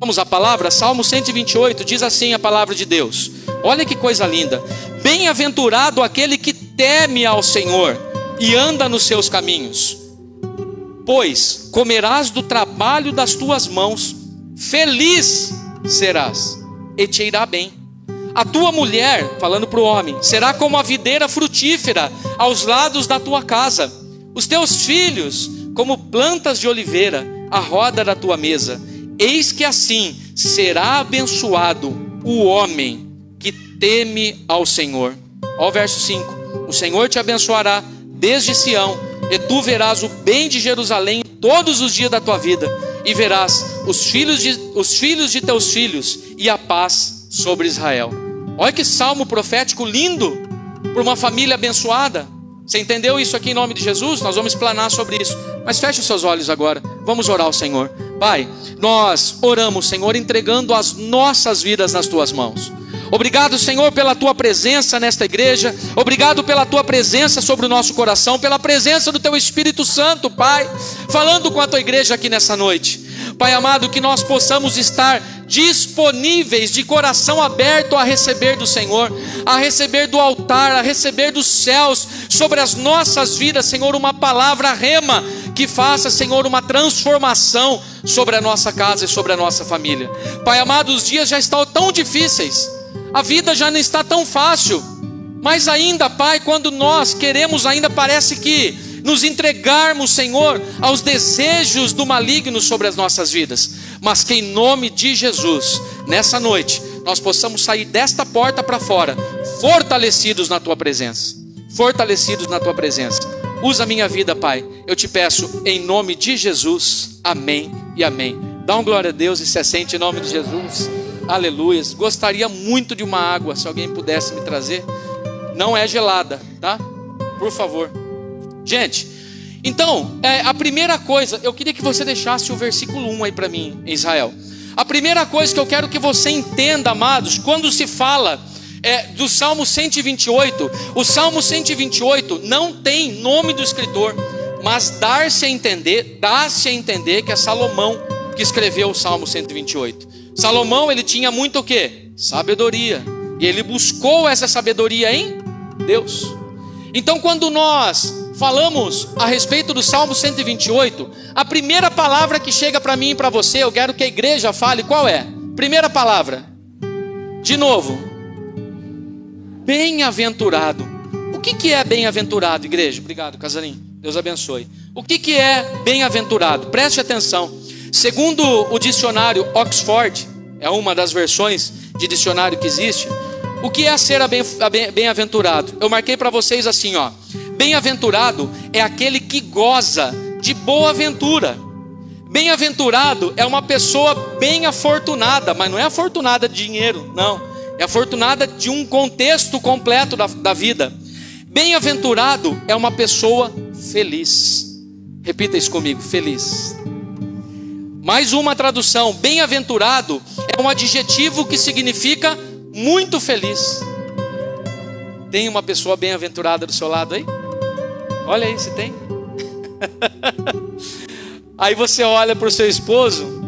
Vamos à palavra? Salmo 128, diz assim a palavra de Deus. Olha que coisa linda. Bem-aventurado aquele que teme ao Senhor e anda nos seus caminhos. Pois comerás do trabalho das tuas mãos, feliz serás, e te irá bem. A tua mulher, falando para o homem, será como a videira frutífera aos lados da tua casa. Os teus filhos, como plantas de oliveira, à roda da tua mesa. Eis que assim será abençoado o homem que teme ao Senhor. Olha o verso 5. O Senhor te abençoará desde Sião, e tu verás o bem de Jerusalém todos os dias da tua vida, e verás os filhos de teus filhos, e a paz sobre Israel. Olha que salmo profético lindo, por uma família abençoada. Você entendeu isso aqui em nome de Jesus? Nós vamos explanar sobre isso, mas feche os seus olhos agora, vamos orar ao Senhor. Pai, nós oramos, Senhor, entregando as nossas vidas nas tuas mãos. Obrigado, Senhor, pela tua presença nesta igreja. Obrigado pela tua presença sobre o nosso coração, pela presença do teu Espírito Santo, Pai, falando com a tua igreja aqui nessa noite. Pai amado, que nós possamos estar disponíveis, de coração aberto a receber do Senhor, a receber do altar, a receber dos céus sobre as nossas vidas, Senhor, uma palavra rema que faça, Senhor, uma transformação sobre a nossa casa e sobre a nossa família. Pai amado, os dias já estão tão difíceis, a vida já não está tão fácil, mas ainda, Pai, quando nós queremos, ainda parece que nos entregarmos, Senhor, aos desejos do maligno sobre as nossas vidas, mas que em nome de Jesus, nessa noite, nós possamos sair desta porta para fora, fortalecidos na Tua presença, fortalecidos na Tua presença. Usa a minha vida, Pai, eu te peço em nome de Jesus, amém e amém. Dá um glória a Deus e se assente em nome de Jesus. Aleluia. Gostaria muito de uma água, se alguém pudesse me trazer. Não é gelada, tá? Por favor. Gente, então, a primeira coisa, eu queria que você deixasse o versículo 1 aí para mim, Israel. A primeira coisa que eu quero que você entenda, amados, quando se fala do Salmo 128, o Salmo 128 não tem nome do escritor, mas dá-se a entender que é Salomão que escreveu o Salmo 128. Salomão, ele tinha muito o quê? Sabedoria. E ele buscou essa sabedoria em Deus. Então, quando nós falamos a respeito do Salmo 128, a primeira palavra que chega para mim e para você, eu quero que a igreja fale, qual é? Primeira palavra. De novo. Bem-aventurado. O que é bem-aventurado, igreja? Obrigado, Casarim. Deus abençoe. O que é bem-aventurado? Preste atenção. Segundo o dicionário Oxford, é uma das versões de dicionário que existe, o que é ser bem-aventurado? Eu marquei para vocês assim, ó. Bem-aventurado é aquele que goza de boa ventura. Bem-aventurado é uma pessoa bem afortunada, mas não é afortunada de dinheiro, não. É afortunada de um contexto completo da vida. Bem-aventurado é uma pessoa feliz. Repita isso comigo, feliz. Mais uma tradução, bem-aventurado é um adjetivo que significa muito feliz. Tem uma pessoa bem-aventurada do seu lado aí? Olha aí se tem. Aí você olha para o seu esposo.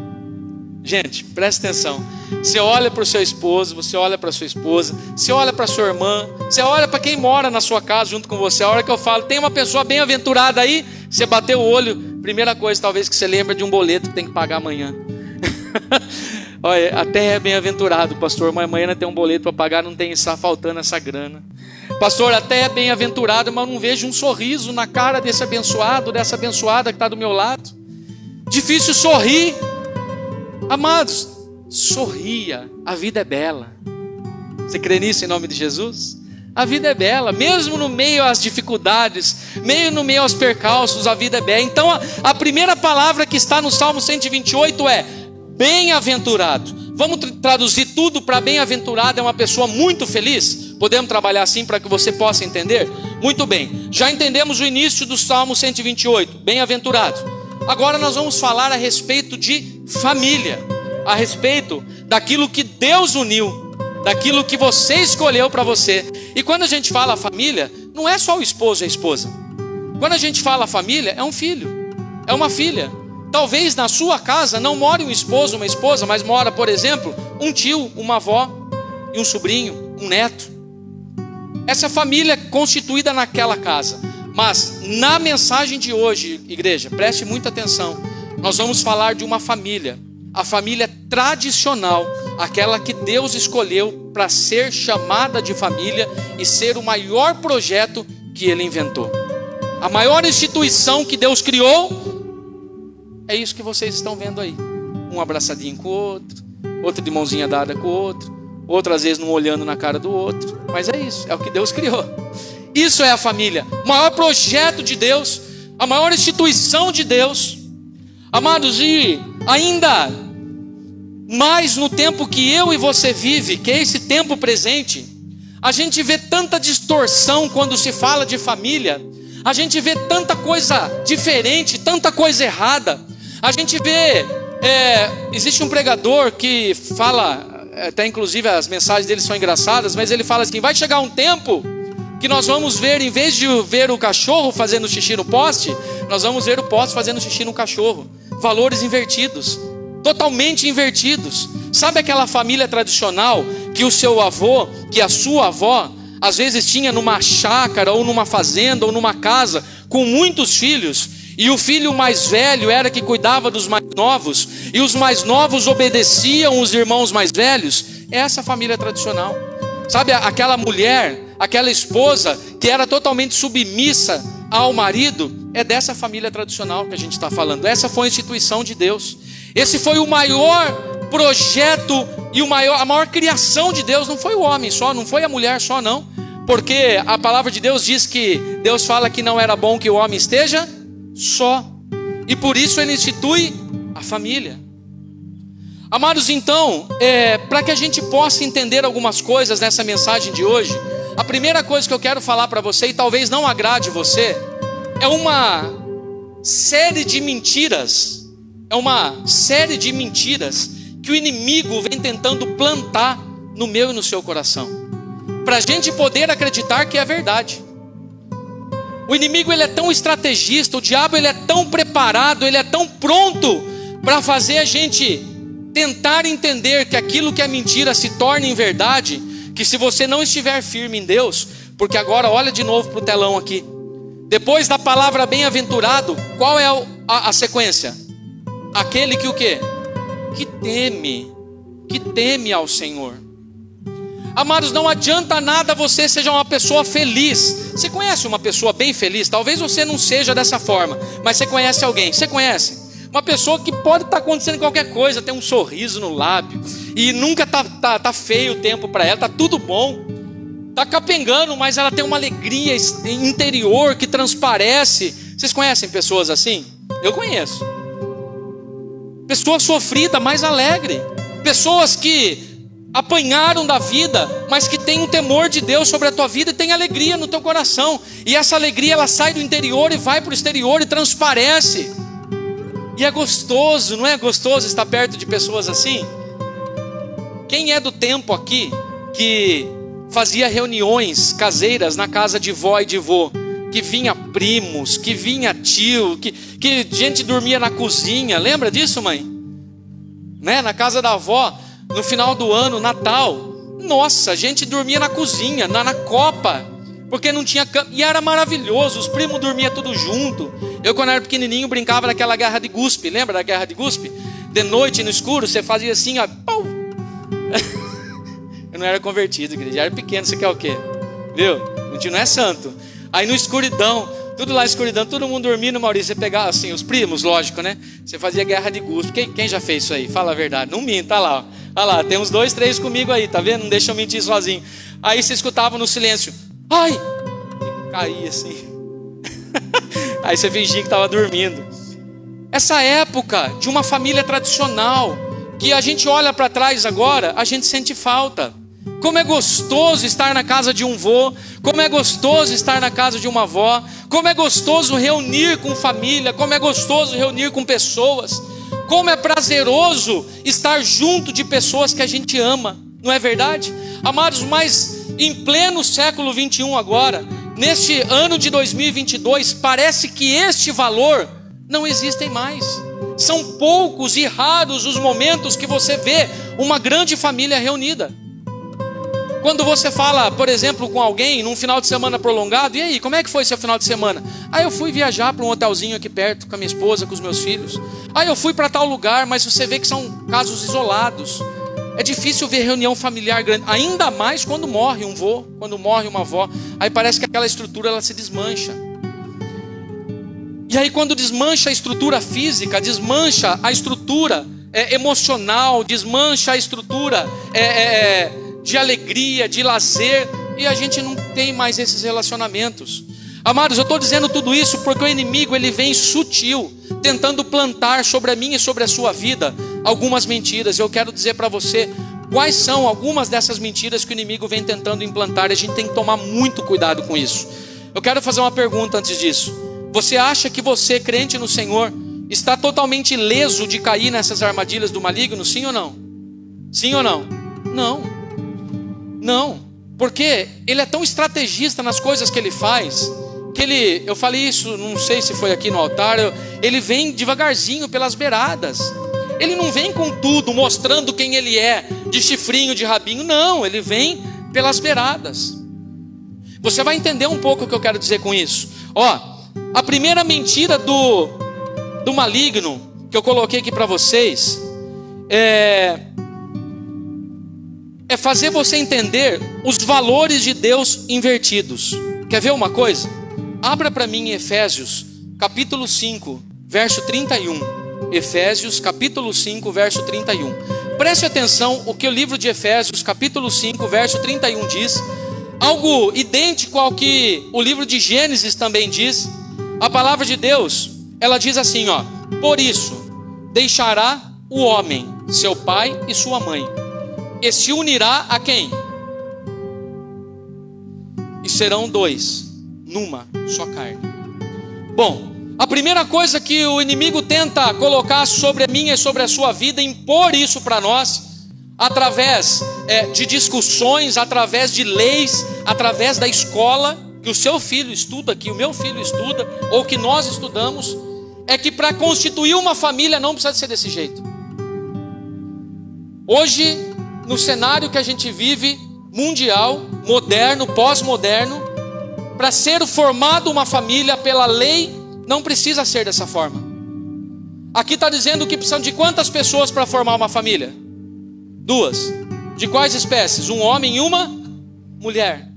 Gente, presta atenção. Você olha para o seu esposo, você olha para a sua esposa, você olha para a sua irmã, você olha para quem mora na sua casa junto com você. A hora que eu falo, tem uma pessoa bem-aventurada aí, você bateu o olho, primeira coisa talvez que você lembra de um boleto que tem que pagar amanhã. Olha, até é bem-aventurado, pastor, mas amanhã tem um boleto para pagar, não tem, está faltando essa grana. Pastor, até é bem-aventurado, mas não vejo um sorriso na cara desse abençoado, dessa abençoada que está do meu lado. Difícil sorrir. Amados, sorria, a vida é bela. Você crê nisso em nome de Jesus? A vida é bela, mesmo no meio às dificuldades, no meio aos percalços, a vida é bela. Então a primeira palavra que está no Salmo 128 é bem-aventurado. Vamos traduzir tudo para bem-aventurado, é uma pessoa muito feliz? Podemos trabalhar assim para que você possa entender? Muito bem, já entendemos o início do Salmo 128, bem-aventurado. Agora nós vamos falar a respeito de família, a respeito daquilo que Deus uniu, daquilo que você escolheu para você. E quando a gente fala família, não é só o esposo e a esposa. Quando a gente fala família, é um filho, é uma filha, Talvez na sua casa não more um esposo, uma esposa, mas mora, por exemplo, um tio, uma avó e um sobrinho, um neto. Essa família é constituída naquela casa. Mas na mensagem de hoje, igreja, preste muita atenção. Nós vamos falar de uma família, a família tradicional, aquela que Deus escolheu para ser chamada de família e ser o maior projeto que Ele inventou. A maior instituição que Deus criou é isso que vocês estão vendo aí. Um abraçadinho com o outro de mãozinha dada com o outro às vezes não olhando na cara do outro. Mas é isso, é o que Deus criou. Isso é a família, o maior projeto de Deus, a maior instituição de Deus. Amados, e ainda mais no tempo que eu e você vive, que é esse tempo presente, a gente vê tanta distorção quando se fala de família. A gente vê tanta coisa diferente, tanta coisa errada. A gente vê, existe um pregador que fala, até inclusive as mensagens dele são engraçadas, mas ele fala assim: vai chegar um tempo que nós vamos ver, em vez de ver o cachorro fazendo xixi no poste, nós vamos ver o poste fazendo xixi no cachorro. Valores invertidos, totalmente invertidos. Sabe aquela família tradicional que o seu avô, que a sua avó, às vezes tinha numa chácara, ou numa fazenda, ou numa casa, com muitos filhos, e o filho mais velho era que cuidava dos mais novos, e os mais novos obedeciam os irmãos mais velhos? É essa família tradicional. Sabe aquela mulher, aquela esposa que era totalmente submissa ao marido? É dessa família tradicional que a gente está falando. Essa foi a instituição de Deus. Esse foi o maior projeto e a maior criação de Deus. Não foi o homem só, não foi a mulher só, não. Porque a palavra de Deus diz que Deus fala que não era bom que o homem esteja só. E por isso Ele institui a família. Amados, então, para que a gente possa entender algumas coisas nessa mensagem de hoje, a primeira coisa que eu quero falar para você, e talvez não agrade você, é uma série de mentiras. É uma série de mentiras que o inimigo vem tentando plantar no meu e no seu coração, para a gente poder acreditar que é verdade. O inimigo, ele é tão estrategista, o diabo, ele é tão preparado, ele é tão pronto para fazer a gente tentar entender que aquilo que é mentira se torne em verdade, que se você não estiver firme em Deus, porque agora olha de novo para o telão aqui, depois da palavra bem-aventurado, qual é a sequência? Aquele que o quê? Que teme ao Senhor. Amados, não adianta nada você seja uma pessoa feliz. Você conhece uma pessoa bem feliz? Talvez você não seja dessa forma, mas você conhece alguém. Você conhece? Uma pessoa que pode estar acontecendo qualquer coisa, tem um sorriso no lábio, e nunca tá feio o tempo para ela, tá tudo bom, tá capengando, mas ela tem uma alegria interior que transparece. Vocês conhecem pessoas assim? Eu conheço. Pessoa sofrida, mais alegre. Pessoas que apanharam da vida, mas que tem um temor de Deus sobre a tua vida e tem alegria no teu coração. E essa alegria, ela sai do interior e vai para o exterior e transparece. E é gostoso, não é gostoso estar perto de pessoas assim? Quem é do tempo aqui que fazia reuniões caseiras na casa de vó e de vô, que vinha primos, que vinha tio, que gente dormia na cozinha? Lembra disso, mãe? Né? Na casa da avó, no final do ano, Natal, nossa, a gente dormia na cozinha, na copa, porque não tinha cama, e era maravilhoso, os primos dormiam tudo junto. Eu, quando era pequenininho, brincava daquela guerra de guspe. Lembra da guerra de guspe? De noite, no escuro, você fazia assim, ó, pau. Eu não era convertido, igreja, eu era pequeno, você quer o quê? Viu? A gente não é santo. Aí no escuridão, tudo lá escuridão, todo mundo dormindo, Maurício, você pegava assim, os primos, lógico, né? Você fazia guerra de guspe. Quem já fez isso aí? Fala a verdade, não minta, olha lá, ó. Olha lá, tem uns 2, 3 comigo aí, tá vendo? Não deixa eu mentir sozinho. Aí você escutava no silêncio, ai, e caía assim. Aí você fingia que estava dormindo. Essa época de uma família tradicional, que a gente olha para trás agora, a gente sente falta. Como é gostoso estar na casa de um vô, como é gostoso estar na casa de uma avó, como é gostoso reunir com família, como é gostoso reunir com pessoas, como é prazeroso estar junto de pessoas que a gente ama, não é verdade? Amados, mas em pleno século 21 agora, neste ano de 2022, parece que este valor não existe mais. São poucos e raros os momentos que você vê uma grande família reunida. Quando você fala, por exemplo, com alguém num final de semana prolongado, e aí, como é que foi seu final de semana? Eu fui viajar para um hotelzinho aqui perto com a minha esposa, com os meus filhos. Eu fui para tal lugar, mas você vê que são casos isolados. É difícil ver reunião familiar grande, ainda mais quando morre um vô, quando morre uma avó. Aí parece que aquela estrutura ela se desmancha. E aí quando desmancha a estrutura física, desmancha a estrutura emocional, desmancha a estrutura de alegria, de lazer, e a gente não tem mais esses relacionamentos. Amados, eu estou dizendo tudo isso porque o inimigo ele vem sutil, tentando plantar sobre a minha e sobre a sua vida algumas mentiras. Eu quero dizer para você quais são algumas dessas mentiras que o inimigo vem tentando implantar, e a gente tem que tomar muito cuidado com isso. Eu quero fazer uma pergunta antes disso. Você acha que você, crente no Senhor, está totalmente ileso de cair nessas armadilhas do maligno? Sim ou não? Sim ou não? Não, porque ele é tão estrategista nas coisas que ele faz, que eu falei isso, não sei se foi aqui no altar, ele vem devagarzinho pelas beiradas. Ele não vem com tudo, mostrando quem ele é, de chifrinho, de rabinho, não, ele vem pelas beiradas. Você vai entender um pouco o que eu quero dizer com isso. A primeira mentira do maligno, que eu coloquei aqui para vocês, é fazer você entender os valores de Deus invertidos. Quer ver uma coisa? Abra para mim em Efésios, capítulo 5, verso 31. Efésios, capítulo 5, verso 31. Preste atenção o que o livro de Efésios, capítulo 5, verso 31 diz. Algo idêntico ao que o livro de Gênesis também diz. A palavra de Deus, ela diz assim, por isso, deixará o homem, seu pai e sua mãe, e se unirá a quem? E serão dois, numa só carne. Bom, a primeira coisa que o inimigo tenta colocar sobre a minha e sobre a sua vida, impor isso para nós, através de discussões, através de leis, através da escola, que o seu filho estuda, que o meu filho estuda, ou que nós estudamos, é que para constituir uma família não precisa ser desse jeito. Hoje, no cenário que a gente vive, mundial, moderno, pós-moderno, para ser formado uma família pela lei, não precisa ser dessa forma. Aqui está dizendo que precisam de quantas pessoas para formar uma família? 2. De quais espécies? Um homem e uma mulher.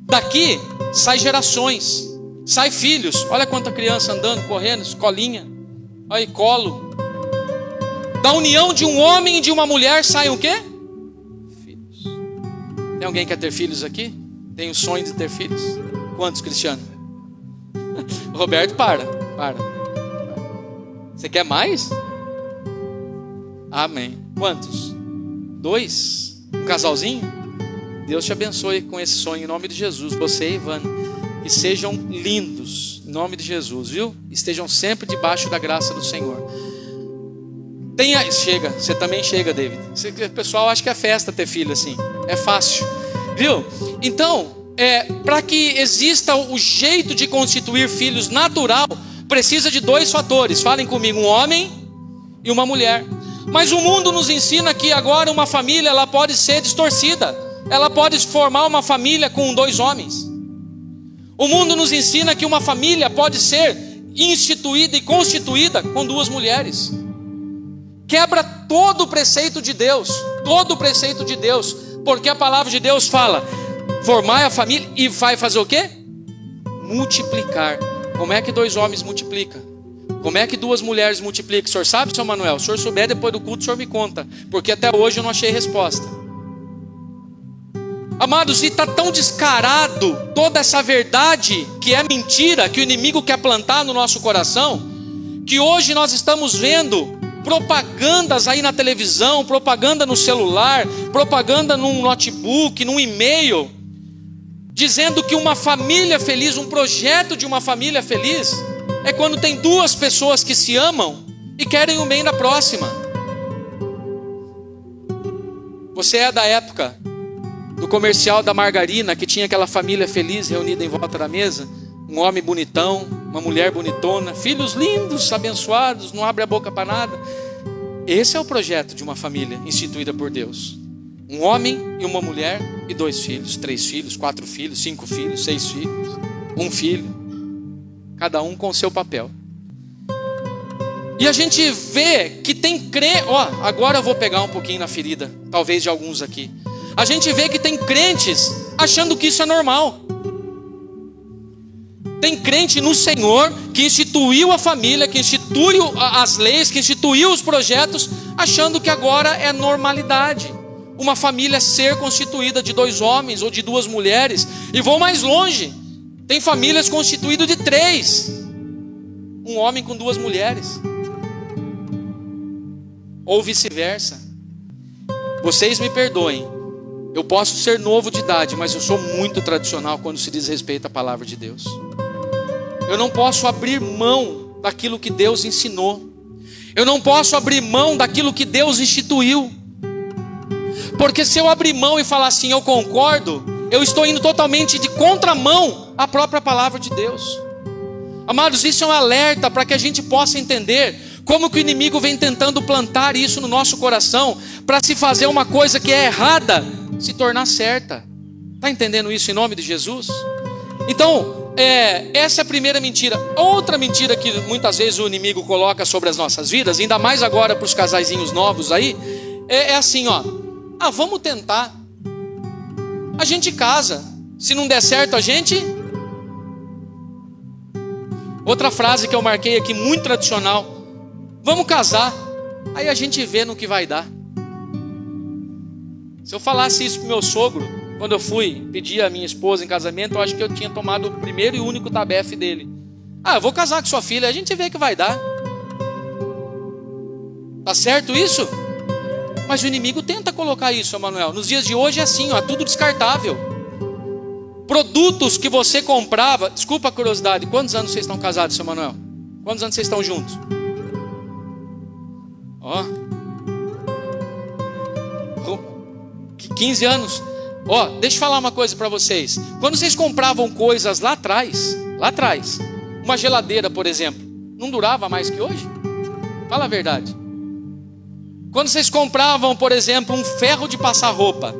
Daqui sai gerações, sai filhos. Olha quanta criança andando, correndo, escolinha, aí colo. Da união de um homem e de uma mulher saem o quê? Filhos. Tem alguém que quer ter filhos aqui? Tem o sonho de ter filhos? Quantos, Cristiano? Roberto, para. Você quer mais? Amém. Quantos? 2? Um casalzinho? Deus te abençoe com esse sonho em nome de Jesus. Você e Ivana, que sejam lindos em nome de Jesus, viu? Estejam sempre debaixo da graça do Senhor. Chega, você também chega, David. O pessoal acha que é festa ter filho assim. É fácil, viu? Então, para que exista o jeito de constituir filhos natural, precisa de 2 fatores. Falem comigo, um homem e uma mulher. Mas o mundo nos ensina que agora uma família ela pode ser distorcida. Ela pode formar uma família com 2 homens. O mundo nos ensina que uma família pode ser instituída e constituída com 2 mulheres. Quebra todo o preceito de Deus, porque a palavra de Deus fala, formar a família e vai fazer o quê? Multiplicar. Como é que 2 homens multiplicam? Como é que 2 mulheres multiplicam? O senhor sabe, seu Manuel? Se o senhor souber, depois do culto o senhor me conta, porque até hoje eu não achei resposta. Amados, e está tão descarado toda essa verdade, que é mentira, que o inimigo quer plantar no nosso coração, que hoje nós estamos vendo propagandas aí na televisão, propaganda no celular, propaganda num notebook, num e-mail, dizendo que uma família feliz, um projeto de uma família feliz, é quando tem 2 pessoas que se amam e querem o bem da próxima. Você é da época do comercial da margarina, que tinha aquela família feliz reunida em volta da mesa, um homem bonitão, uma mulher bonitona, filhos lindos, abençoados, não abre a boca para nada. Esse é o projeto de uma família instituída por Deus. Um homem e uma mulher e 2 filhos, 3 filhos, 4 filhos, 5 filhos, 6 filhos, 1 filho, cada um com o seu papel. E a gente vê que tem crente, agora eu vou pegar um pouquinho na ferida, talvez de alguns aqui. A gente vê que tem crentes achando que isso é normal. Tem crente no Senhor que instituiu a família, que instituiu as leis, que instituiu os projetos, achando que agora é normalidade uma família ser constituída de 2 homens ou de 2 mulheres. E vou mais longe, tem famílias constituídas de 3, um homem com 2 mulheres, ou vice-versa. Vocês me perdoem, eu posso ser novo de idade, mas eu sou muito tradicional quando se diz respeito à palavra de Deus. Eu não posso abrir mão daquilo que Deus ensinou. Eu não posso abrir mão daquilo que Deus instituiu. Porque se eu abrir mão e falar assim, eu concordo, eu estou indo totalmente de contramão à própria palavra de Deus. Amados, isso é um alerta para que a gente possa entender como que o inimigo vem tentando plantar isso no nosso coração, para se fazer uma coisa que é errada, se tornar certa. Está entendendo isso em nome de Jesus? Então, essa é a primeira mentira. Outra mentira que muitas vezes o inimigo coloca sobre as nossas vidas, ainda mais agora para os casaizinhos novos aí, é assim, vamos tentar. A gente casa, se não der certo a gente... Outra frase que eu marquei aqui, muito tradicional: vamos casar, aí a gente vê no que vai dar. Se eu falasse isso pro meu sogro, quando eu fui pedir a minha esposa em casamento, eu acho que eu tinha tomado o primeiro e único tabefe dele. Eu vou casar com sua filha, a gente vê que vai dar. Tá certo isso? Mas o inimigo tenta colocar isso, Emanuel. Nos dias de hoje é assim, tudo descartável. Produtos que você comprava... Desculpa a curiosidade, quantos anos vocês estão casados, seu Emanuel? Quantos anos vocês estão juntos? 15 anos. Deixa eu falar uma coisa para vocês. Quando vocês compravam coisas lá atrás, uma geladeira, por exemplo, não durava mais que hoje? Fala a verdade. Quando vocês compravam, por exemplo, um ferro de passar roupa,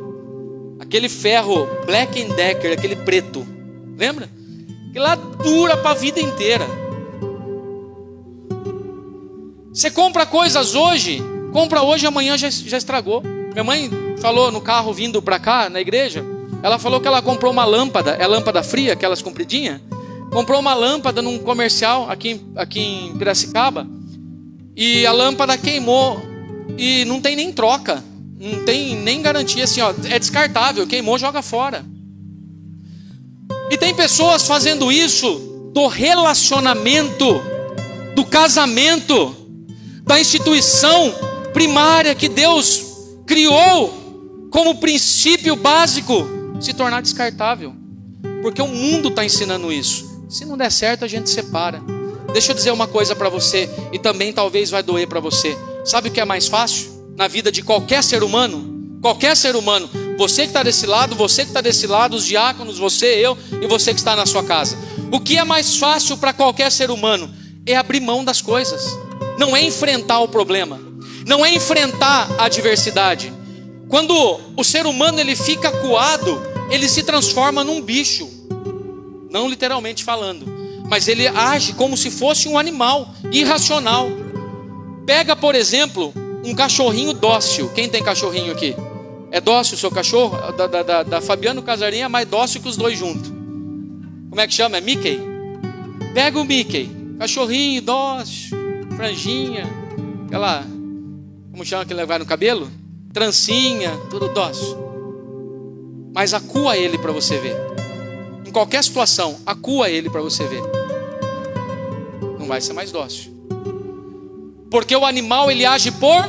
aquele ferro Black & Decker, aquele preto, lembra? Que lá dura para a vida inteira. Você compra coisas hoje, amanhã já estragou. Minha mãe falou no carro vindo para cá, na igreja, ela falou que ela comprou uma lâmpada, é lâmpada fria, aquelas compridinhas, comprou uma lâmpada num comercial aqui em Piracicaba, e a lâmpada queimou, e não tem nem troca, não tem nem garantia, assim, é descartável, queimou, joga fora. E tem pessoas fazendo isso do relacionamento, do casamento, da instituição primária que Deus criou como princípio básico, se tornar descartável. Porque o mundo está ensinando isso. Se não der certo, a gente separa. Deixa eu dizer uma coisa para você, e também talvez vai doer para você. Sabe o que é mais fácil na vida de qualquer ser humano? Qualquer ser humano. Você que está desse lado, você que está desse lado, os diáconos, você, eu e você que está na sua casa. O que é mais fácil para qualquer ser humano? É abrir mão das coisas. Não é enfrentar o problema. Não é enfrentar a adversidade. Quando o ser humano ele fica acuado, ele se transforma num bicho. Não literalmente falando, mas ele age como se fosse um animal irracional. Pega, por exemplo, um cachorrinho dócil. Quem tem cachorrinho aqui? É dócil o seu cachorro? Da Fabiano Casarinha é mais dócil que os dois juntos. Como é que chama? É Mickey? Pega o Mickey, cachorrinho dócil, franjinha, aquela... Como chama que ele vai no cabelo? Trancinha, tudo dócil. Mas acua ele para você ver. Em qualquer situação, acua ele para você ver. Não vai ser mais dócil. Porque o animal ele age por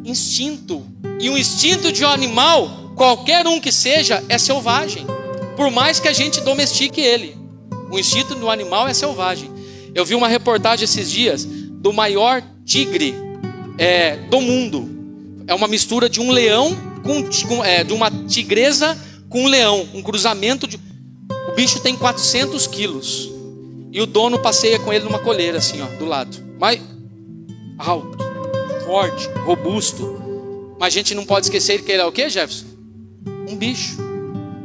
instinto. E o instinto de um animal, qualquer um que seja, é selvagem. Por mais que a gente domestique ele. O instinto do animal é selvagem. Eu vi uma reportagem esses dias do maior tigre do mundo. É uma mistura de um leão de uma tigresa com um leão, um cruzamento de... O bicho tem 400 quilos. E o dono passeia com ele numa coleira assim, ó, do lado. Mas alto, forte, robusto. Mas a gente não pode esquecer que ele é o quê, Jefferson? Um bicho,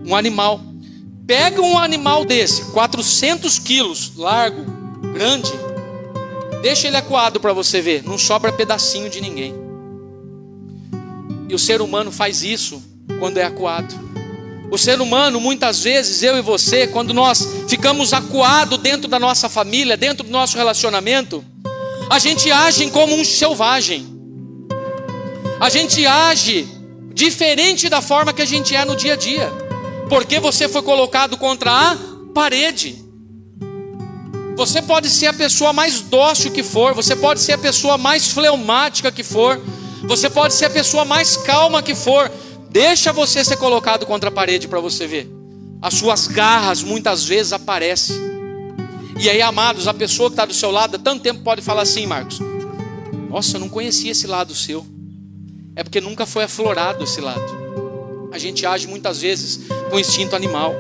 um animal. Pega um animal desse, 400 quilos, largo, grande, deixa ele acuado para você ver, não sobra pedacinho de ninguém. E o ser humano faz isso quando é acuado. O ser humano, muitas vezes, eu e você, quando nós ficamos acuados dentro da nossa família, dentro do nosso relacionamento, a gente age como um selvagem. A gente age diferente da forma que a gente é no dia a dia. Porque você foi colocado contra a parede. Você pode ser a pessoa mais dócil que for, você pode ser a pessoa mais fleumática que for, você pode ser a pessoa mais calma que for. Deixa você ser colocado contra a parede para você ver. As suas garras muitas vezes aparecem. E aí, amados, a pessoa que está do seu lado há tanto tempo pode falar assim: Marcos, nossa, eu não conhecia esse lado seu. É porque nunca foi aflorado esse lado. A gente age muitas vezes com instinto animal.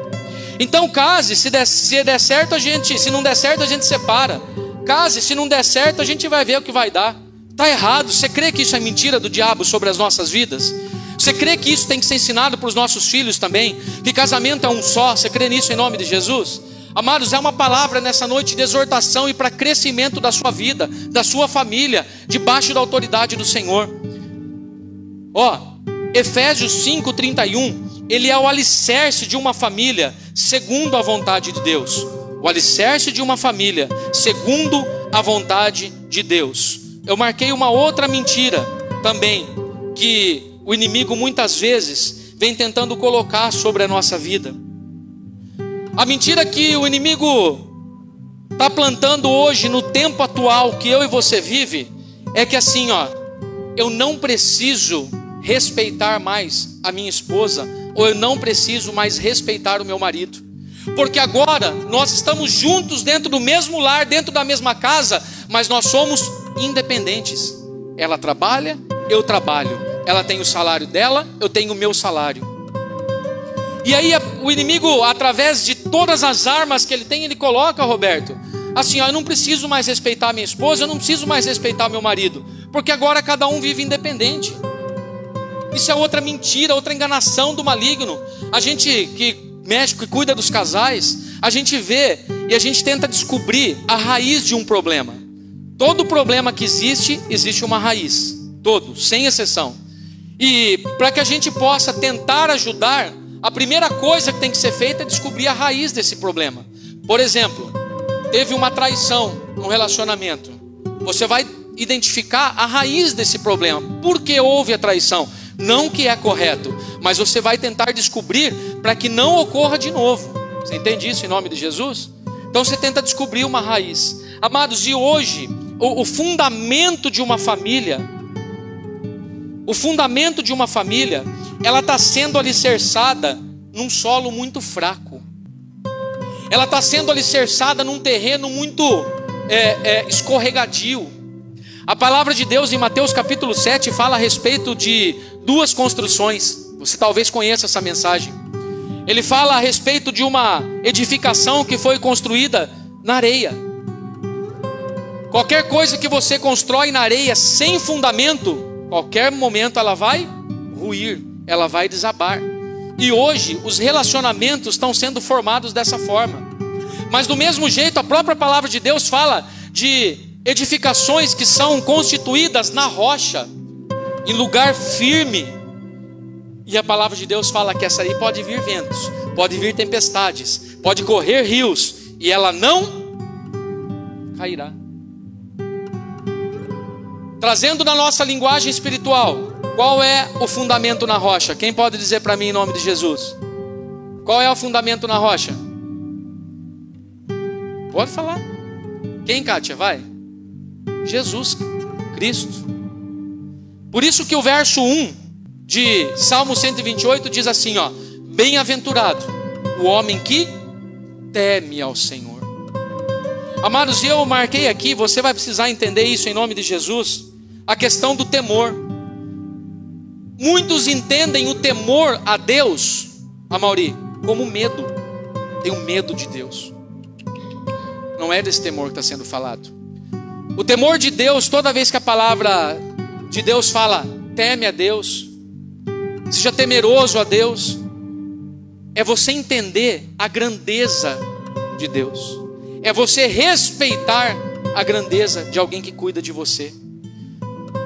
Então case, se der certo a gente, se não der certo a gente separa. Case, se não der certo a gente vai ver o que vai dar. Está errado. Você crê que isso é mentira do diabo sobre as nossas vidas? Você crê que isso tem que ser ensinado para os nossos filhos também? Que casamento é um só? Você crê nisso em nome de Jesus? Amados, é uma palavra nessa noite de exortação e para crescimento da sua vida, da sua família, debaixo da autoridade do Senhor. Efésios 5:31, ele é o alicerce de uma família segundo a vontade de Deus. O alicerce de uma família segundo a vontade de Deus. Eu marquei uma outra mentira também, que o inimigo muitas vezes vem tentando colocar sobre a nossa vida. A mentira que o inimigo está plantando hoje no tempo atual que eu e você vive, é que assim, eu não preciso respeitar mais a minha esposa, ou eu não preciso mais respeitar o meu marido, porque agora nós estamos juntos dentro do mesmo lar, dentro da mesma casa, mas nós somos independentes. Ela trabalha, eu trabalho. Ela tem o salário dela, eu tenho o meu salário. E aí o inimigo, através de todas as armas que ele tem, ele coloca, Roberto, assim, eu não preciso mais respeitar minha esposa, eu não preciso mais respeitar meu marido, porque agora cada um vive independente. Isso é outra mentira, outra enganação do maligno. A gente que mexe, que cuida dos casais, a gente vê e a gente tenta descobrir a raiz de um problema. Todo problema que existe, existe uma raiz. Todo, sem exceção. E para que a gente possa tentar ajudar, a primeira coisa que tem que ser feita é descobrir a raiz desse problema. Por exemplo, teve uma traição no relacionamento. Você vai identificar a raiz desse problema. Por que houve a traição? Não que é correto, mas você vai tentar descobrir para que não ocorra de novo. Você entende isso em nome de Jesus? Então você tenta descobrir uma raiz. Amados, e hoje, o fundamento de uma família, ela está sendo alicerçada num solo muito fraco. Ela está sendo alicerçada num terreno muito escorregadio. A palavra de Deus em Mateus capítulo 7 fala a respeito de duas construções. Você talvez conheça essa mensagem. Ele fala a respeito de uma edificação que foi construída na areia. Qualquer coisa que você constrói na areia sem fundamento, qualquer momento ela vai ruir, ela vai desabar. E hoje os relacionamentos estão sendo formados dessa forma. Mas do mesmo jeito a própria palavra de Deus fala de edificações que são constituídas na rocha, em lugar firme. E a palavra de Deus fala que essa aí pode vir ventos, pode vir tempestades, pode correr rios, e ela não cairá. Trazendo na nossa linguagem espiritual, qual é o fundamento na rocha? Quem pode dizer para mim em nome de Jesus? Qual é o fundamento na rocha? Pode falar. Quem, Kátia? Vai. Jesus Cristo. Por isso que o verso 1 de Salmo 128 diz assim, bem-aventurado o homem que teme ao Senhor. Amados, eu marquei aqui, você vai precisar entender isso em nome de Jesus, a questão do temor. Muitos entendem o temor a Deus, Amaury, como medo. Tenho medo de Deus. Não é desse temor que está sendo falado. O temor de Deus, toda vez que a palavra de Deus fala, teme a Deus, seja temeroso a Deus, é você entender a grandeza de Deus. É você respeitar a grandeza de alguém que cuida de você.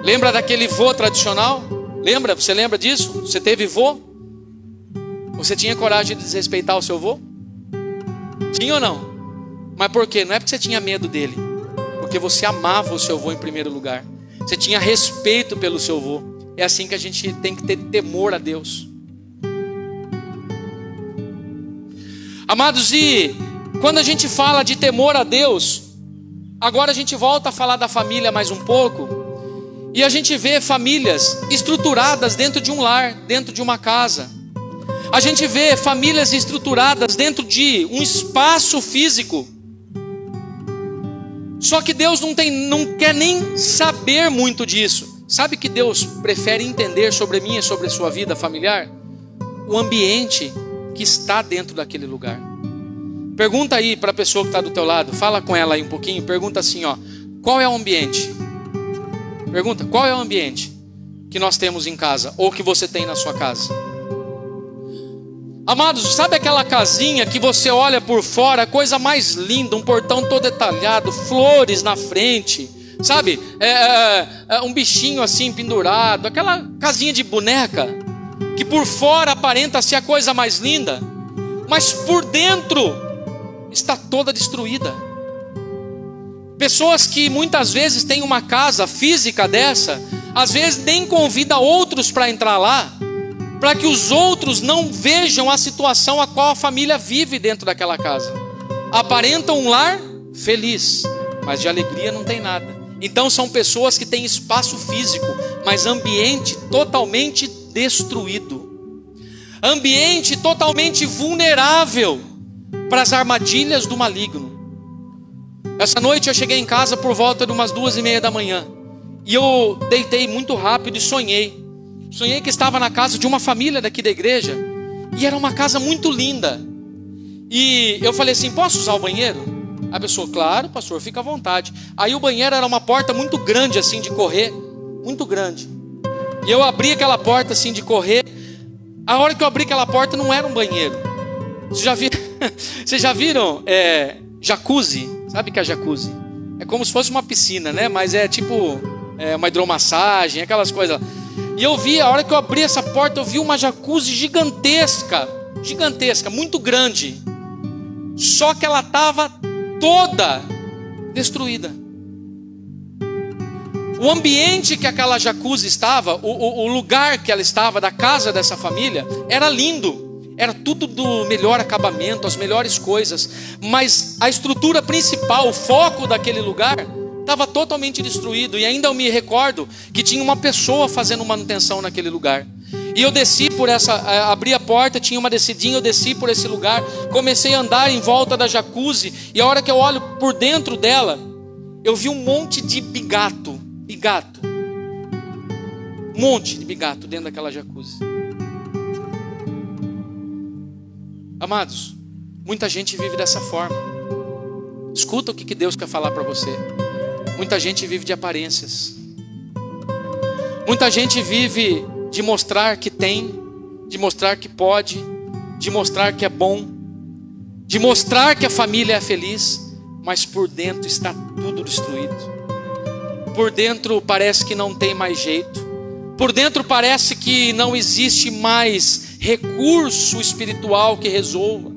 Lembra daquele vô tradicional? Lembra? Você lembra disso? Você teve vô? Você tinha coragem de desrespeitar o seu vô? Tinha ou não? Mas por quê? Não é porque você tinha medo dele. Porque você amava o seu vô em primeiro lugar. Você tinha respeito pelo seu vô. É assim que a gente tem que ter temor a Deus. Amados, e quando a gente fala de temor a Deus, agora a gente volta a falar da família mais um pouco. E a gente vê famílias estruturadas dentro de um lar, dentro de uma casa. A gente vê famílias estruturadas dentro de um espaço físico. Só que Deus não quer nem saber muito disso. Sabe que Deus prefere entender sobre a minha e sobre a sua vida familiar? O ambiente que está dentro daquele lugar. Pergunta aí para a pessoa que está do teu lado, fala com ela aí um pouquinho, pergunta assim, qual é o ambiente? Pergunta, qual é o ambiente que nós temos em casa, ou que você tem na sua casa? Amados, sabe aquela casinha que você olha por fora, coisa mais linda, um portão todo detalhado, flores na frente, sabe? Um bichinho assim pendurado, aquela casinha de boneca, que por fora aparenta ser a coisa mais linda, mas por dentro está toda destruída. Pessoas que muitas vezes têm uma casa física dessa, às vezes nem convida outros para entrar lá, para que os outros não vejam a situação a qual a família vive dentro daquela casa. Aparentam um lar feliz, mas de alegria não tem nada. Então são pessoas que têm espaço físico, mas ambiente totalmente destruído. Ambiente totalmente vulnerável para as armadilhas do maligno. Essa noite eu cheguei em casa por volta de umas 2:30 da manhã. E eu deitei muito rápido e sonhei. Sonhei que estava na casa de uma família daqui da igreja. E era uma casa muito linda. E eu falei assim, posso usar o banheiro? A pessoa, claro, pastor, fica à vontade. Aí o banheiro era uma porta muito grande assim de correr. Muito grande. E eu abri aquela porta assim de correr. A hora que eu abri aquela porta não era um banheiro. Vocês já viram jacuzzi? Sabe o que é jacuzzi? É como se fosse uma piscina, né? Mas é tipo uma hidromassagem, aquelas coisas. E eu vi, a hora que eu abri essa porta, eu vi uma jacuzzi gigantesca, muito grande. Só que ela estava toda destruída. O ambiente que aquela jacuzzi estava, o lugar que ela estava, da casa dessa família, era lindo. Era tudo do melhor acabamento, as melhores coisas. Mas a estrutura principal, o foco daquele lugar, estava totalmente destruído. E ainda eu me recordo que tinha uma pessoa fazendo manutenção naquele lugar. E eu desci por abri a porta, tinha uma descidinha, eu desci por esse lugar. Comecei a andar em volta da jacuzzi. E a hora que eu olho por dentro dela, eu vi um monte de bigato. Um monte de bigato dentro daquela jacuzzi. Amados, muita gente vive dessa forma. Escuta o que Deus quer falar para você. Muita gente vive de aparências. Muita gente vive de mostrar que tem, de mostrar que pode, de mostrar que é bom, de mostrar que a família é feliz, mas por dentro está tudo destruído. Por dentro parece que não tem mais jeito. Por dentro parece que não existe mais recurso espiritual que resolva.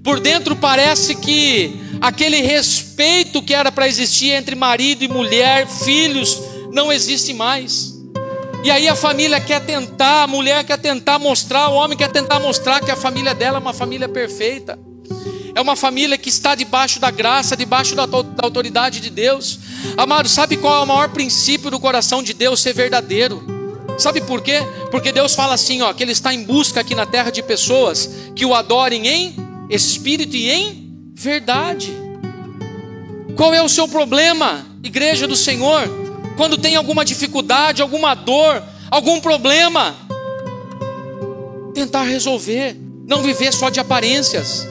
Por dentro parece que aquele respeito que era para existir entre marido e mulher, filhos, não existe mais. E aí a família quer tentar, a mulher quer tentar mostrar, o homem quer tentar mostrar que a família dela é uma família perfeita. É uma família que está debaixo da graça, debaixo da autoridade de Deus. Amado, sabe qual é o maior princípio do coração de Deus? Ser verdadeiro. Sabe por quê? Porque Deus fala assim, que Ele está em busca aqui na terra de pessoas que o adorem em espírito e em verdade. Qual é o seu problema, igreja do Senhor? Quando tem alguma dificuldade, alguma dor, algum problema, tentar resolver, não viver só de aparências.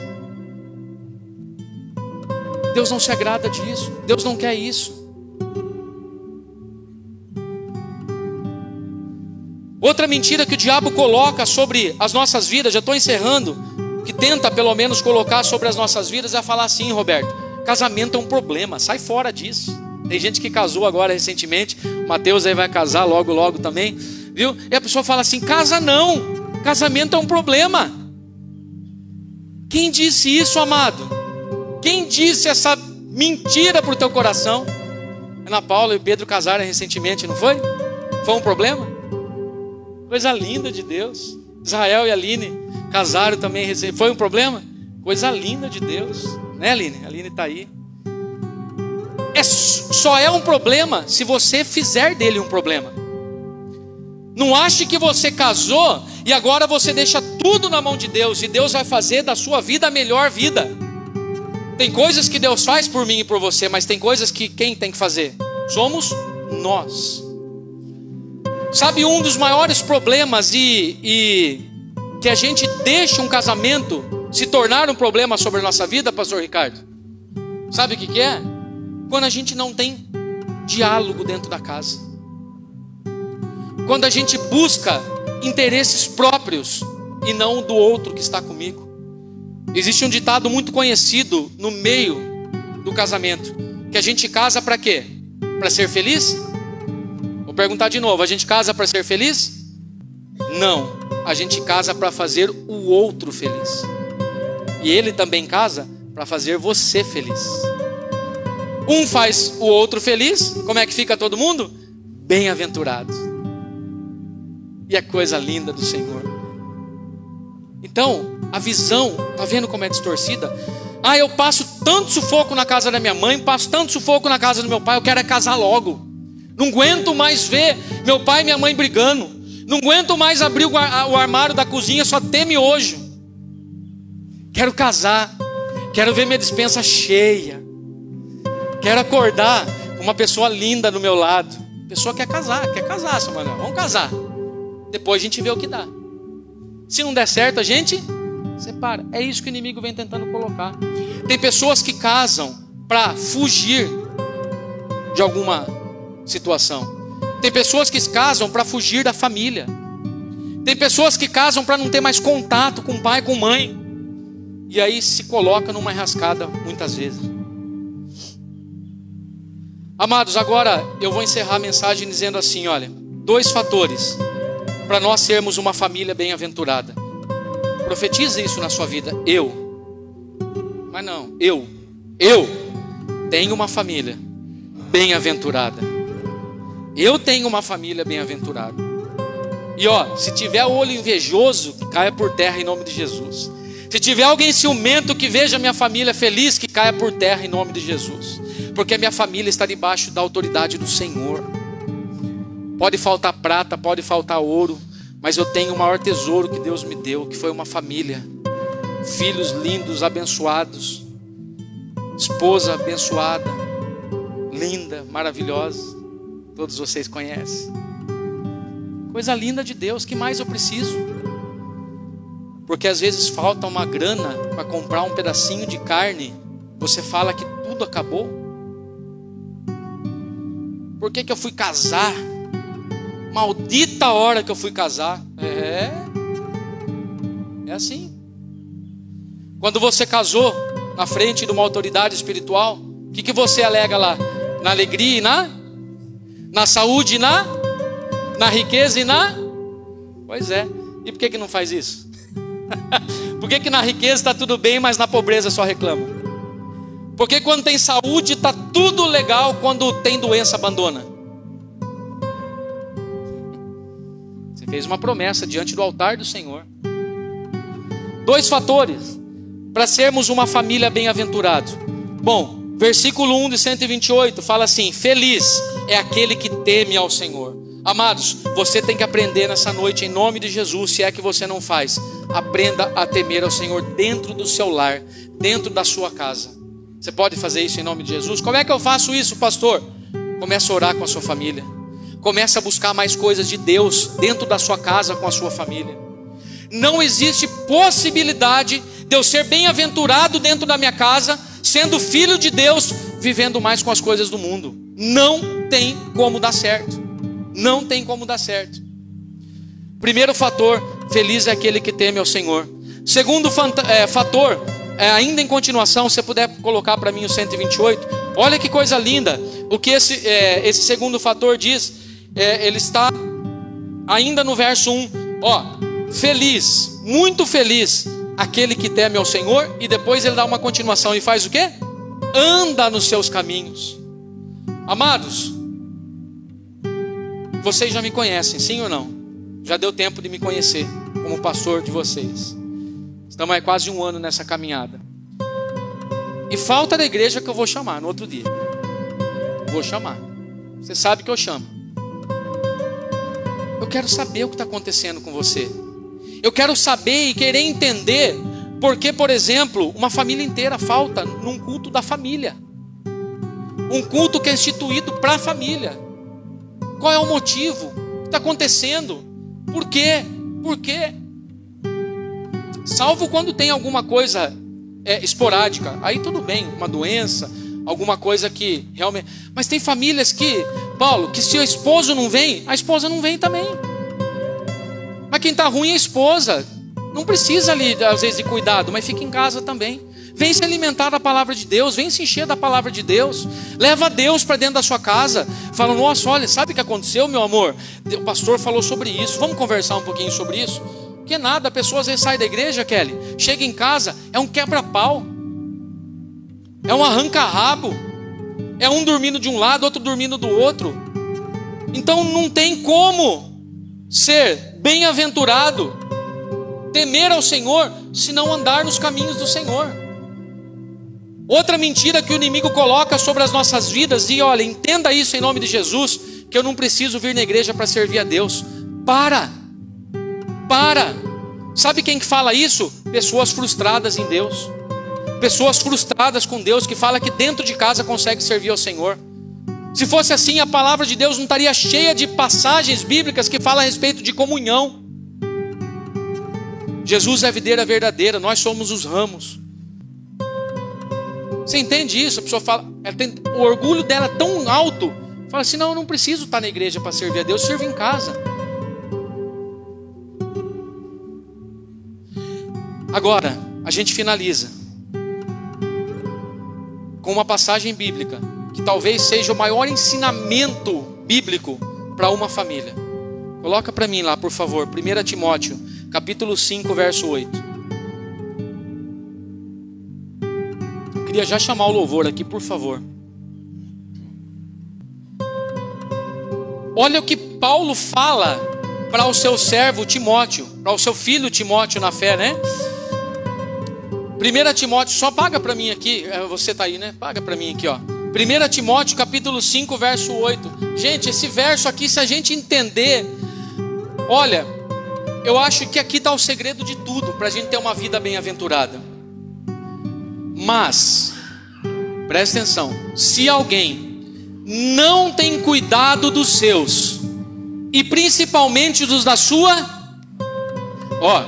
Deus não se agrada disso. Deus não quer isso. Outra mentira que o diabo coloca sobre as nossas vidas, já estou encerrando, que tenta pelo menos colocar sobre as nossas vidas, é falar assim: Roberto, casamento é um problema, sai fora disso. Tem gente que casou agora recentemente, o Mateus aí vai casar logo também, viu? E a pessoa fala assim: casa não, casamento é um problema. Quem disse isso, amado? Quem disse essa mentira para o teu coração? Ana Paula e Pedro casaram recentemente, não foi? Foi um problema? Coisa linda de Deus. Israel e Aline casaram também recentemente. Foi um problema? Coisa linda de Deus, né, Aline? A Aline está aí. Só é um problema se você fizer dele um problema. Não ache que você casou e agora você deixa tudo na mão de Deus e Deus vai fazer da sua vida a melhor vida. Tem coisas que Deus faz por mim e por você, mas tem coisas que quem tem que fazer? Somos nós. Sabe, um dos maiores problemas e que a gente deixa um casamento se tornar um problema sobre a nossa vida, pastor Ricardo? Sabe o que é? Quando a gente não tem diálogo dentro da casa. Quando a gente busca interesses próprios e não do outro que está comigo. Existe um ditado muito conhecido no meio do casamento, que a gente casa para quê? Para ser feliz? Vou perguntar de novo, a gente casa para ser feliz? Não, a gente casa para fazer o outro feliz. E ele também casa para fazer você feliz. Um faz o outro feliz, como é que fica todo mundo? Bem-aventurado. E é coisa linda do Senhor. Então, a visão, tá vendo como é distorcida? Ah, eu passo tanto sufoco na casa da minha mãe, passo tanto sufoco na casa do meu pai, eu quero é casar logo. Não aguento mais ver meu pai e minha mãe brigando. Não aguento mais abrir o armário da cozinha, só tem miojo. Quero casar. Quero ver minha despensa cheia. Quero acordar com uma pessoa linda do meu lado. A pessoa quer casar, Samuel. Vamos casar. Depois a gente vê o que dá. Se não der certo, a gente separa. É isso que o inimigo vem tentando colocar. Tem pessoas que casam para fugir de alguma situação. Tem pessoas que casam para fugir da família. Tem pessoas que casam para não ter mais contato com pai, com mãe. E aí se coloca numa enrascada muitas vezes. Amados, agora eu vou encerrar a mensagem dizendo assim, olha, 2 fatores para nós sermos uma família bem-aventurada. Profetize isso na sua vida. Mas não, eu tenho uma família bem-aventurada. Eu tenho uma família bem-aventurada. E ó, se tiver o olho invejoso, que caia por terra em nome de Jesus. Se tiver alguém ciumento que veja minha família feliz, que caia por terra em nome de Jesus. Porque a minha família está debaixo da autoridade do Senhor. Pode faltar prata, pode faltar ouro, mas eu tenho o maior tesouro que Deus me deu, que foi uma família. Filhos lindos, abençoados. Esposa abençoada, linda, maravilhosa. Todos vocês conhecem. Coisa linda de Deus, que mais eu preciso? Porque às vezes falta uma grana para comprar um pedacinho de carne. Você fala que tudo acabou. Por que eu fui casar? Maldita hora que eu fui casar. É assim. Quando você casou na frente de uma autoridade espiritual, o que você alega lá? Na alegria e na saúde e na riqueza e Pois é. E por que não faz isso? Por que na riqueza está tudo bem, mas na pobreza só reclama? Porque quando tem saúde está tudo legal, quando tem doença abandona? Você fez uma promessa diante do altar do Senhor. 2 fatores para sermos uma família bem-aventurada. Bom, versículo 1 de 128 fala assim: feliz é aquele que teme ao Senhor. Amados, você tem que aprender nessa noite, em nome de Jesus. Se é que você não faz, aprenda a temer ao Senhor dentro do seu lar, dentro da sua casa. Você pode fazer isso em nome de Jesus? Como é que eu faço isso, pastor? Começa a orar com a sua família. Começa a buscar mais coisas de Deus dentro da sua casa com a sua família. Não existe possibilidade de eu ser bem-aventurado dentro da minha casa sendo filho de Deus, vivendo mais com as coisas do mundo. Não tem como dar certo. Não tem como dar certo. Primeiro fator, feliz é aquele que teme ao Senhor. Segundo fator, ainda em continuação, se você puder colocar para mim o 128, olha que coisa linda. O que esse segundo fator diz, ele está ainda no verso 1. Feliz, muito feliz, aquele que teme ao Senhor. E depois ele dá uma continuação e faz o quê? Anda nos seus caminhos. Amados, vocês já me conhecem, sim ou não? Já deu tempo de me conhecer como pastor de vocês. Estamos aí quase 1 ano nessa caminhada. E falta da igreja que eu vou chamar no outro dia. Vou chamar. Você sabe que eu chamo. Eu quero saber o que está acontecendo com você. Eu quero saber e querer entender porque, por exemplo, uma família inteira falta num culto da família. Um culto que é instituído para a família. Qual é o motivo? O que está acontecendo? Por quê? Por quê? Salvo quando tem alguma coisa esporádica. Aí tudo bem, uma doença, alguma coisa que realmente... Mas tem famílias que, Paulo, que se o esposo não vem, a esposa não vem também. Mas quem está ruim é a esposa. Não precisa ali, às vezes, de cuidado, mas fica em casa também. Vem se alimentar da palavra de Deus, vem se encher da palavra de Deus. Leva Deus para dentro da sua casa. Fala, nossa, olha, sabe o que aconteceu, meu amor? O pastor falou sobre isso, vamos conversar um pouquinho sobre isso? Que nada, a pessoa às vezes sai da igreja, Kelly, chega em casa, é um quebra-pau, é um arranca-rabo, é um dormindo de um lado, outro dormindo do outro. Então não tem como ser bem-aventurado, temer ao Senhor, se não andar nos caminhos do Senhor. Outra mentira que o inimigo coloca sobre as nossas vidas, e olha, entenda isso em nome de Jesus, que eu não preciso vir na igreja para servir a Deus. Para. Sabe quem que fala isso? Pessoas frustradas em Deus. Pessoas frustradas com Deus, que fala que dentro de casa consegue servir ao Senhor. Se fosse assim, a palavra de Deus não estaria cheia de passagens bíblicas que falam a respeito de comunhão. Jesus é a videira verdadeira, nós somos os ramos. Você entende isso? A pessoa fala, o orgulho dela é tão alto, fala assim, não, eu não preciso estar na igreja para servir a Deus, sirvo em casa. Agora, a gente finaliza com uma passagem bíblica, que talvez seja o maior ensinamento bíblico para uma família. Coloca para mim lá, por favor, 1 Timóteo, capítulo 5, verso 8. Eu queria já chamar o louvor aqui, por favor. Olha o que Paulo fala para o seu servo Timóteo, para o seu filho Timóteo na fé, né? 1 Timóteo, só paga para mim aqui, você está aí, né? Paga para mim aqui, ó. 1 Timóteo, capítulo 5, verso 8. Gente, esse verso aqui, se a gente entender, olha, eu acho que aqui está o segredo de tudo, para a gente ter uma vida bem-aventurada. Mas, presta atenção, se alguém não tem cuidado dos seus, e principalmente dos da sua,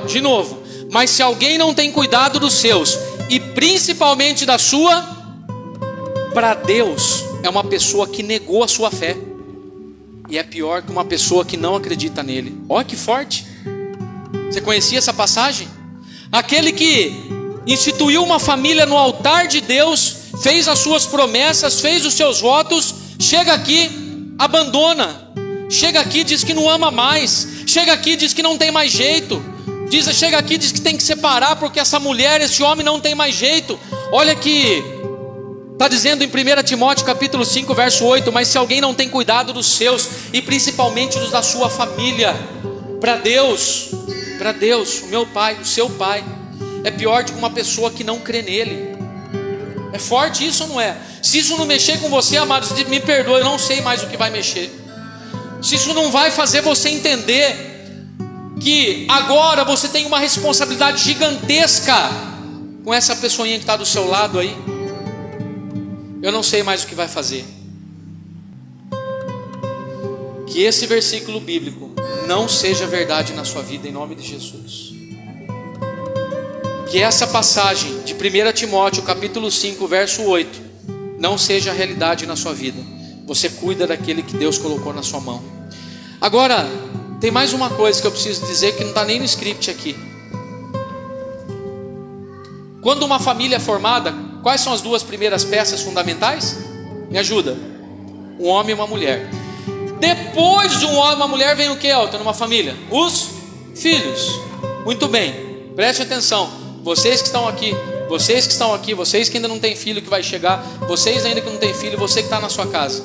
de novo, mas se alguém não tem cuidado dos seus, e principalmente da sua, para Deus é uma pessoa que negou a sua fé, e é pior que uma pessoa que não acredita nele. Olha que forte. Você conhecia essa passagem? Aquele que instituiu uma família no altar de Deus, fez as suas promessas, fez os seus votos, chega aqui, abandona, chega aqui, diz que não ama mais, chega aqui, diz que não tem mais jeito, chega aqui, diz que tem que separar porque essa mulher, esse homem não tem mais jeito. Olha que está dizendo em 1 Timóteo capítulo 5, verso 8, mas se alguém não tem cuidado dos seus, e principalmente dos da sua família, para Deus, o meu pai, o seu pai, é pior do que uma pessoa que não crê nele. É forte isso ou não é? Se isso não mexer com você, amados, me perdoe, eu não sei mais o que vai mexer. Se isso não vai fazer você entender que agora você tem uma responsabilidade gigantesca com essa pessoinha que está do seu lado aí, eu não sei mais o que vai fazer. Que esse versículo bíblico não seja verdade na sua vida, em nome de Jesus. que essa passagem de 1 Timóteo capítulo 5 verso 8 não seja realidade na sua vida. Você cuida daquele que Deus colocou na sua mão. Agora, tem mais uma coisa que eu preciso dizer que não está nem no script aqui. Quando uma família é formada, quais são as duas primeiras peças fundamentais? Me ajuda. Um homem e uma mulher. Depois de um homem e uma mulher vem o que, Elton, numa família? Os filhos. Muito bem, preste atenção. Vocês que estão aqui, vocês que ainda não têm filho que vai chegar, vocês ainda que não têm filho, você que está na sua casa.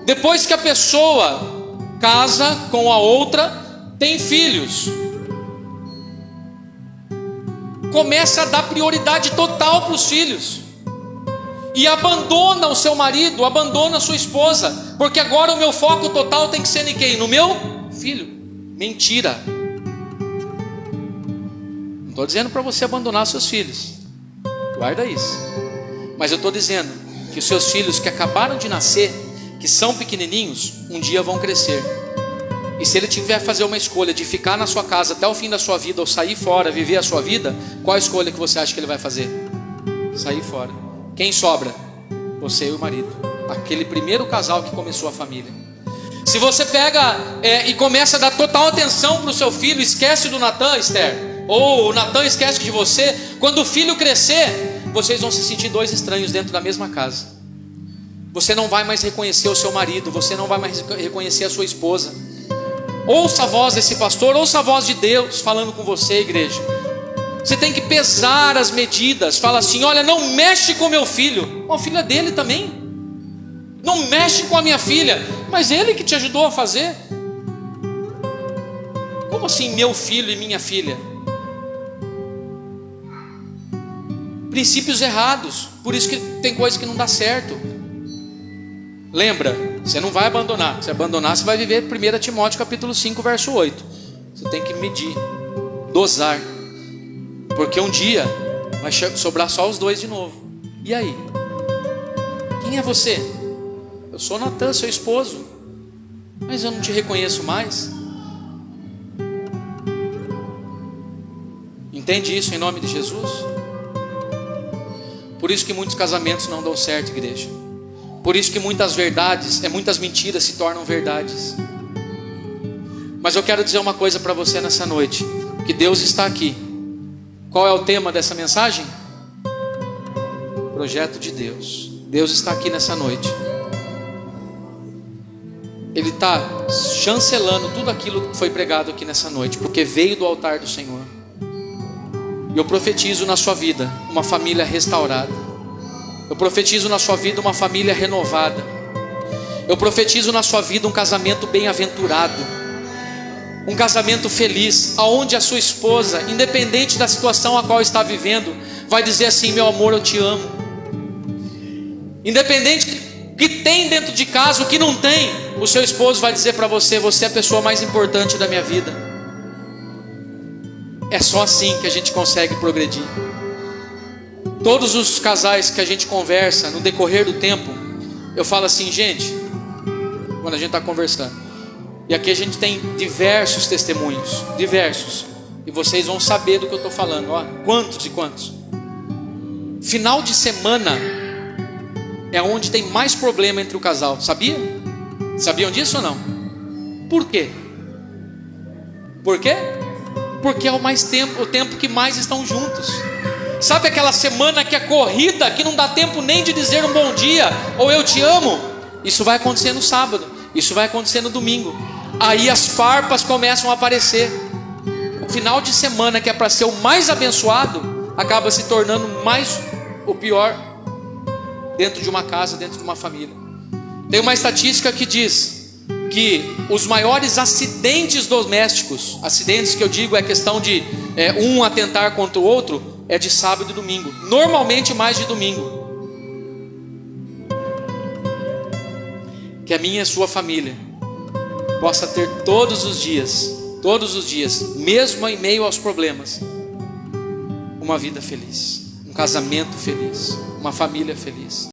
Depois que a pessoa casa com a outra, tem filhos, começa a dar prioridade total para os filhos. E abandona o seu marido, abandona a sua esposa, porque agora o meu foco total tem que ser em quem? No meu filho. Mentira. Não estou dizendo para você abandonar seus filhos, guarda isso. Mas eu estou dizendo que os seus filhos que acabaram de nascer, que são pequenininhos, um dia vão crescer. E se ele tiver que fazer uma escolha de ficar na sua casa até o fim da sua vida, ou sair fora, viver a sua vida, qual a escolha que você acha que ele vai fazer? Sair fora. Quem sobra? Você e o marido. Aquele primeiro casal que começou a família. Se você pega e começa a dar total atenção para o seu filho, esquece do Natan, Esther, ou o Natan esquece de você, quando o filho crescer, vocês vão se sentir dois estranhos dentro da mesma casa. Você não vai mais reconhecer o seu marido, você não vai mais reconhecer a sua esposa. Ouça a voz desse pastor, ouça a voz de Deus falando com você, igreja. Você tem que pesar as medidas. Fala assim, olha, não mexe com meu filho. O filho é dele também. Não mexe com a minha filha. Mas ele que te ajudou a fazer. Como assim meu filho e minha filha? Princípios errados. Por isso que tem coisa que não dá certo. Lembra, você não vai abandonar. Se abandonar, você vai viver 1 Timóteo capítulo 5 verso 8. Você tem que medir, dosar. Porque um dia vai sobrar só os dois de novo. E aí? Quem é você? Eu sou Natan, seu esposo. Mas eu não te reconheço mais. Entende isso em nome de Jesus? Por isso que muitos casamentos não dão certo, igreja. Por isso que muitas verdades, muitas mentiras se tornam verdades. Mas eu quero dizer uma coisa para você nessa noite. Que Deus está aqui. Qual é o tema dessa mensagem? Projeto de Deus. Deus está aqui nessa noite. Ele está chancelando tudo aquilo que foi pregado aqui nessa noite, porque veio do altar do Senhor. E eu profetizo na sua vida uma família restaurada. Eu profetizo na sua vida uma família renovada. Eu profetizo na sua vida um casamento bem-aventurado. Um casamento feliz, aonde a sua esposa, independente da situação a qual está vivendo, vai dizer assim, meu amor, eu te amo. Independente que tem dentro de casa, o que não tem, o seu esposo vai dizer para você, você é a pessoa mais importante da minha vida. É só assim que a gente consegue progredir. Todos os casais que a gente conversa no decorrer do tempo, eu falo assim, gente, quando a gente está conversando, e aqui a gente tem diversos testemunhos, diversos, e vocês vão saber do que eu estou falando, ó, quantos e quantos. Final de semana é onde tem mais problema entre o casal, sabia? Sabiam disso ou não? Por quê? Por quê? Porque é o tempo que mais estão juntos. Sabe aquela semana que é corrida, que não dá tempo nem de dizer um bom dia, ou eu te amo? Isso vai acontecer no sábado, isso vai acontecer no domingo. Aí as farpas começam a aparecer. O final de semana, que é para ser o mais abençoado, acaba se tornando mais o pior dentro de uma casa, dentro de uma família. Tem uma estatística que diz que os maiores acidentes domésticos, acidentes que eu digo é questão de um atentar contra o outro, é de sábado e domingo, normalmente mais de domingo. Que a minha e a sua família possa ter todos os dias, mesmo em meio aos problemas, uma vida feliz, um casamento feliz, uma família feliz.